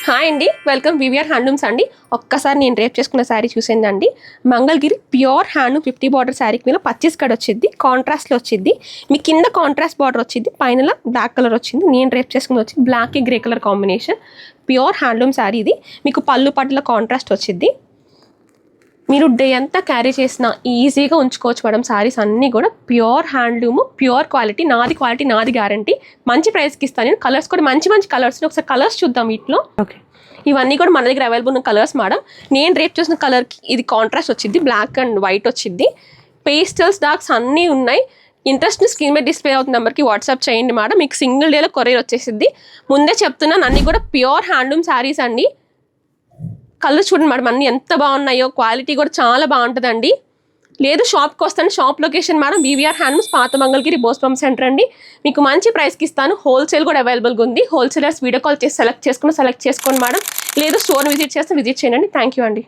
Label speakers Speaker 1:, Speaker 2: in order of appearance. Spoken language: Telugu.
Speaker 1: హాయ్ అండి, వెల్కమ్ వివిఆర్ హ్యాండ్లూమ్స్ అండి. ఒక్కసారి నేను రేప్ చేసుకున్న శారీ చూసేయండి. మంగళగిరి ప్యూర్ హ్యాండ్లూమ్ 50 బార్డర్ శారీకి మీద పచ్చిస్ కట్ వచ్చింది, కాంట్రాస్ట్లో వచ్చింది. మీ కింద కాంట్రాస్ట్ బార్డర్ వచ్చింది, పైన బ్లాక్ కలర్ వచ్చింది. నేను రేప్ చేసుకుని వచ్చి black grey colour combination pure handloom sari. ఇది మీకు పళ్ళు పట్టుల కాంట్రాస్ట్ వచ్చింది. మీరు డే అంతా క్యారీ చేసిన ఈజీగా ఉంచుకోవచ్చు మేడం. శారీస్ అన్నీ కూడా ప్యూర్ హ్యాండ్లూమ్, ప్యూర్ క్వాలిటీ, నాది గ్యారంటీ. మంచి ప్రైస్కి ఇస్తాను నేను. కలర్స్ కూడా మంచి కలర్స్. ఒకసారి కలర్స్ చూద్దాం వీటిలో. ఓకే, ఇవన్నీ కూడా మన దగ్గర అవైలబుల్ ఉన్న కలర్స్ మేడం. నేను రేప్ చేసిన కలర్కి ఇది కాంట్రాస్ట్ వచ్చింది, బ్లాక్ అండ్ వైట్ వచ్చింది. పేస్టల్స్ డార్క్స్ అన్నీ ఉన్నాయి. ఇంట్రెస్ట్ని స్క్రీన్ మీద డిస్ప్లే అవుతున్న నెంబర్కి వాట్సాప్ చేయండి మేడం. మీకు సింగిల్ డేలో కొరియర్ వచ్చేసింది. ముందే చెప్తున్నాను, అన్నీ కూడా ప్యూర్ హ్యాండ్లూమ్ శారీస్ అండి. కలర్ చూడండి మేడం, అన్నీ ఎంత బాగున్నాయో. క్వాలిటీ కూడా చాలా బాగుంటుందండి. లేదు షాప్కి వస్తాను. Shop location madam VVR handlooms, పాత మంగళగిరి, బోస్పం సెంటర్ అండి. మీకు మంచి ప్రైస్కి ఇస్తాను. హోల్సేల్ కూడా అవైలబుల్గా ఉంది. హోల్సేలర్స్ వీడియో కాల్ చేసి సెలెక్ట్ చేసుకోండి మేడం. లేదు స్టోర్ విజిట్ చేస్తే విజిట్ చేయండి. థ్యాంక్ యూ అండి.